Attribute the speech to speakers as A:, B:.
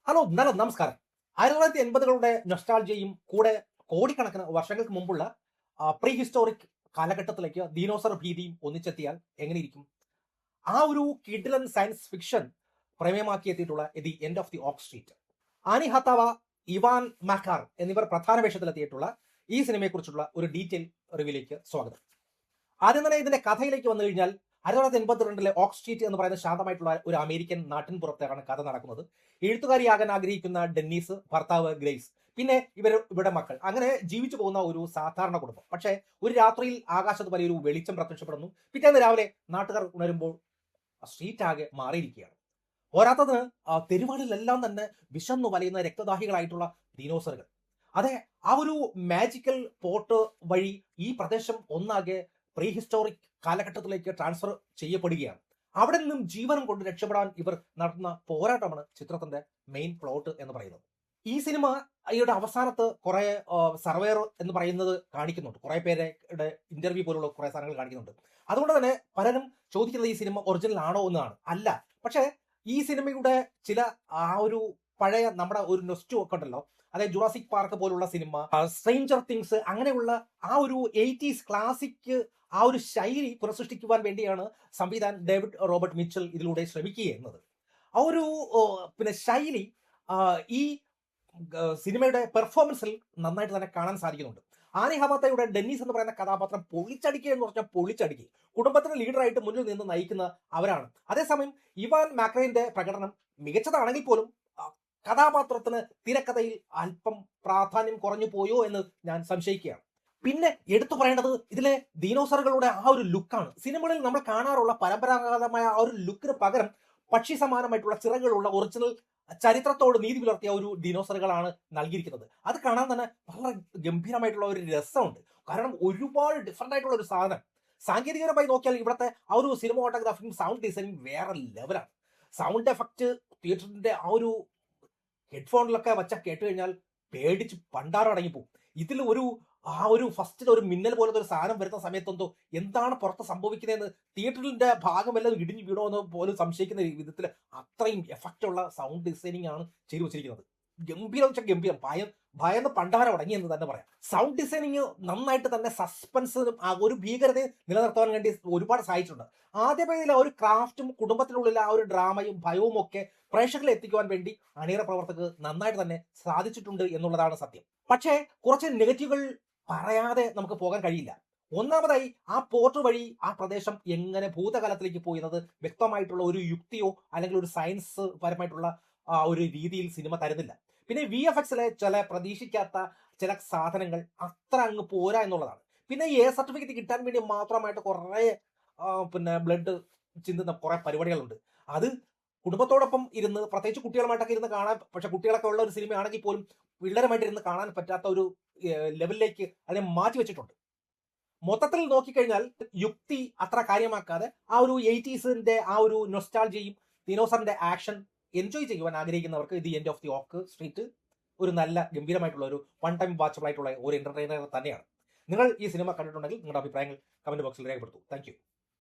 A: Hello നമസ്കാരം. 1980കളുടെ നൊസ്റ്റാൾജിയയും കൂടെ കോടിക്കണക്കിന് വർഷങ്ങൾക്ക് മുമ്പുള്ള പ്രീ ഹിസ്റ്റോറിക് കാലഘട്ടത്തിലേക്ക് ദിനോസർ ഭീതിയും ഒന്നിച്ചെത്തിയാൽ എങ്ങനെയിരിക്കും? ആ ഒരു കിഡിലൻ സയൻസ് ഫിക്ഷൻ പ്രമേയമാക്കിയെത്തിയിട്ടുള്ള the end of the oak street, Anne Hathaway, Ewan മാക്കാർ എന്നിവർ പ്രധാന വേഷത്തിലെത്തിയിട്ടുള്ള ഈ സിനിമയെക്കുറിച്ചുള്ള ഒരു ഡീറ്റെയിൽ റിവ്യൂലേക്ക് സ്വാഗതം. ആദ്യം തന്നെ ഇതിന്റെ കഥയിലേക്ക് വന്നു കഴിഞ്ഞാൽ 1982 ഓക്ക് സ്ട്രീറ്റ് എന്ന് പറയുന്ന ശാന്തമായിട്ടുള്ള ഒരു അമേരിക്കൻ നാട്ടിൻ പുറത്താണ് കഥ നടക്കുന്നത്. എഴുത്തുകാരിയാകാൻ ആഗ്രഹിക്കുന്ന ഡെന്നീസ്, ഭർത്താവ് ഗ്രേസ്, പിന്നെ ഇവരുടെ മക്കൾ, അങ്ങനെ ജീവിച്ചു പോകുന്ന ഒരു സാധാരണ കുടുംബം. പക്ഷേ ഒരു രാത്രിയിൽ ആകാശത്ത് വലിയൊരു വെളിച്ചം പ്രത്യക്ഷപ്പെടുന്നു. പിറ്റേന്ന് രാവിലെ നാട്ടുകാർ ഉണരുമ്പോൾ സ്ട്രീറ്റ് ആകെ മാറിയിരിക്കുകയാണ്. പോരാത്തതിന് തെരുവുകളിലെല്ലാം തന്നെ വിശന്നു വലയുന്ന രക്തദാഹികളായിട്ടുള്ള ദിനോസറുകൾ. അതെ, ആ ഒരു മാജിക്കൽ പോർട്ട് വഴി ഈ പ്രദേശം ഒന്നാകെ പ്രീ ഹിസ്റ്റോറിക് കാലഘട്ടത്തിലേക്ക് ട്രാൻസ്ഫർ ചെയ്യപ്പെടുകയാണ്. അവിടെ നിന്നും ജീവനം കൊണ്ട് രക്ഷപ്പെടാൻ ഇവർ നടത്തുന്ന പോരാട്ടമാണ് ചിത്രത്തിന്റെ മെയിൻ പ്ലോട്ട് എന്ന് പറയുന്നത്. ഈ സിനിമയുടെ അവസാനത്ത് കുറെ സർവേയർ എന്ന് പറയുന്നത് കാണിക്കുന്നുണ്ട്, കുറെ പേരുടെ ഇന്റർവ്യൂ പോലുള്ള കുറെ സാധനങ്ങൾ കാണിക്കുന്നുണ്ട്. അതുകൊണ്ട് തന്നെ പലരും ചോദിക്കുന്നത് ഈ സിനിമ ഒറിജിനൽ ആണോ എന്നാണ്. അല്ല, പക്ഷേ ഈ സിനിമയുടെ ചില ആ ഒരു പഴയ നമ്മുടെ ഒരു നൊസ്റ്റു ഒക്കെ ഉണ്ടല്ലോ, അതായത് ജുറാസിക് പാർക്ക് പോലുള്ള സിനിമ, സ്ട്രേഞ്ചർ തിങ്സ്, അങ്ങനെയുള്ള ആ ഒരു 80s ക്ലാസിക് ആ ഒരു ശൈലി പുനഃസൃഷ്ടിക്കുവാൻ വേണ്ടിയാണ് സംവിധാൻ ഡേവിഡ് റോബർട്ട് മിച്ചൽ ഇതിലൂടെ ശ്രമിക്കുകയെന്നത്. ആ ഒരു പിന്നെ ശൈലി ഈ സിനിമയുടെ പെർഫോമൻസിൽ നന്നായിട്ട് തന്നെ കാണാൻ സാധിക്കുന്നുണ്ട്. ആനി ഹവാത്തയുടെ ഡെന്നീസ് എന്ന് പറയുന്ന കഥാപാത്രം പൊളിച്ചടിക്കുക എന്ന് പറഞ്ഞാൽ പൊളിച്ചടിക്കുക. കുടുംബത്തിന്റെ ലീഡറായിട്ട് മുന്നിൽ നിന്ന് നയിക്കുന്ന അവരാണ്. അതേസമയം ഇവാൻ മാക്രൈന്റെ പ്രകടനം മികച്ചതാണെങ്കിൽ പോലും കഥാപാത്രത്തിന് തിരക്കഥയിൽ അല്പം പ്രാധാന്യം കുറഞ്ഞു പോയോ എന്ന് ഞാൻ സംശയിക്കുകയാണ്. പിന്നെ എടുത്തു പറയേണ്ടത് ഇതിലെ ദിനോസറുകളുടെ ആ ഒരു ലുക്കാണ്. സിനിമകളിൽ നമ്മൾ കാണാറുള്ള പരമ്പരാഗതമായ ആ ഒരു ലുക്കിന് പകരം പക്ഷി സമാനമായിട്ടുള്ള ചിറകുകളുള്ള ഒറിജിനൽ ചരിത്രത്തോട് നീതി പുലർത്തിയ ഒരു ദിനോസറുകളാണ് നൽകിയിരിക്കുന്നത്. അത് കാണാൻ തന്നെ വളരെ ഗംഭീരമായിട്ടുള്ള ഒരു രസമുണ്ട്. കാരണം ഒരുപാട് ഡിഫറെന്റ് ആയിട്ടുള്ള ഒരു സാധനം. സാങ്കേതികപരമായി നോക്കിയാൽ ഇവിടുത്തെ ആ ഒരു സിനിമോട്ടോഗ്രാഫിയും സൗണ്ട് ഡിസൈനിങ് വേറെ ലെവലാണ്. സൗണ്ട് എഫക്റ്റ് തിയേറ്ററിന്റെ ആ ഒരു ഹെഡ്ഫോണിലൊക്കെ വെച്ചാൽ കേട്ട് കഴിഞ്ഞാൽ പേടിച്ച് പണ്ടാറടങ്ങിപ്പോവും. ഇതിൽ ആ ഒരു ഫസ്റ്റിൽ ഒരു മിന്നൽ പോലത്തെ ഒരു സാധനം വരുന്ന സമയത്തെന്തോ എന്താണ് പുറത്ത് സംഭവിക്കുന്നതെന്ന് തിയേറ്ററിന്റെ ഭാഗമെല്ലാം ഇടിഞ്ഞു വീണോ എന്ന് പോലും സംശയിക്കുന്ന വിധത്തിൽ അത്രയും എഫക്റ്റ് ഉള്ള സൗണ്ട് ഡിസൈനിങ് ആണ് ചെയ്തു വെച്ചിരിക്കുന്നത്. ഗംഭീരം വെച്ചാൽ ഗംഭീരം, ഭയന്ന് പണ്ടാരം അടങ്ങി എന്ന് തന്നെ പറയാം. സൗണ്ട് ഡിസൈനിങ് നന്നായിട്ട് തന്നെ സസ്പെൻസിനും ആ ഒരു ഭീകരതയെ നിലനിർത്താൻ വേണ്ടി ഒരുപാട് സഹായിച്ചിട്ടുണ്ട്. ആദ്യമേതിൽ ആ ഒരു ക്രാഫ്റ്റും കുടുംബത്തിനുള്ളിൽ ആ ഒരു ഡ്രാമയും ഭയവും ഒക്കെ പ്രേക്ഷകരിൽ എത്തിക്കുവാൻ വേണ്ടി അണിയറ പ്രവർത്തകർക്ക് നന്നായിട്ട് തന്നെ സാധിച്ചിട്ടുണ്ട് എന്നുള്ളതാണ് സത്യം. പക്ഷേ കുറച്ച് നെഗറ്റീവുകൾ പറയാതെ നമുക്ക് പോകാൻ കഴിയില്ല. ഒന്നാമതായി, ആ പോർട്ട് വഴി ആ പ്രദേശം എങ്ങനെ ഭൂതകാലത്തിലേക്ക് പോയി എന്നത് വ്യക്തമായിട്ടുള്ള ഒരു യുക്തിയോ അല്ലെങ്കിൽ ഒരു സയൻസ് പരമായിട്ടുള്ള ഒരു രീതിയിൽ സിനിമ തരുന്നില്ല. പിന്നെ VFXലെ ചില പ്രതീക്ഷിക്കാത്ത ചില സാധനങ്ങൾ അത്ര അങ്ങ് പോരാ എന്നുള്ളതാണ്. പിന്നെ A സർട്ടിഫിക്കറ്റ് കിട്ടാൻ വേണ്ടി മാത്രമായിട്ട് കുറെ ബ്ലഡ് ചിന്തുന്ന കുറെ പരിപാടികളുണ്ട്. അത് കുടുംബത്തോടൊപ്പം ഇരുന്ന്, പ്രത്യേകിച്ച് കുട്ടികളുമായിട്ടൊക്കെ ഇരുന്ന് കാണാൻ, പക്ഷെ കുട്ടികളൊക്കെ ഉള്ള ഒരു സിനിമയാണെങ്കിൽ പോലും പിള്ളേരുമായിട്ട് ഇരുന്ന് കാണാൻ പറ്റാത്ത ഒരു ലെവലിലേക്ക് അതിനെ മാറ്റി വെച്ചിട്ടുണ്ട്. മൊത്തത്തിൽ നോക്കിക്കഴിഞ്ഞാൽ യുക്തി അത്ര കാര്യമാക്കാതെ ആ ഒരു 80s ആ ഒരു നൊസ്റ്റാൾജിയയും ദിനോസറിന്റെ ആക്ഷൻ എൻജോയ് ചെയ്യുവാൻ ആഗ്രഹിക്കുന്നവർക്ക് the end of the oak street ഒരു നല്ല ഗംഭീരമായിട്ടുള്ള ഒരു വൺ ടൈം വാച്ചബിൾ ആയിട്ടുള്ള ഒരു എന്റർടൈനർ തന്നെയാണ്. നിങ്ങൾ ഈ സിനിമ കണ്ടിട്ടുണ്ടെങ്കിൽ നിങ്ങളുടെ അഭിപ്രായങ്ങൾ കമന്റ് ബോക്സിൽ രേഖപ്പെടുത്തൂ. താങ്ക്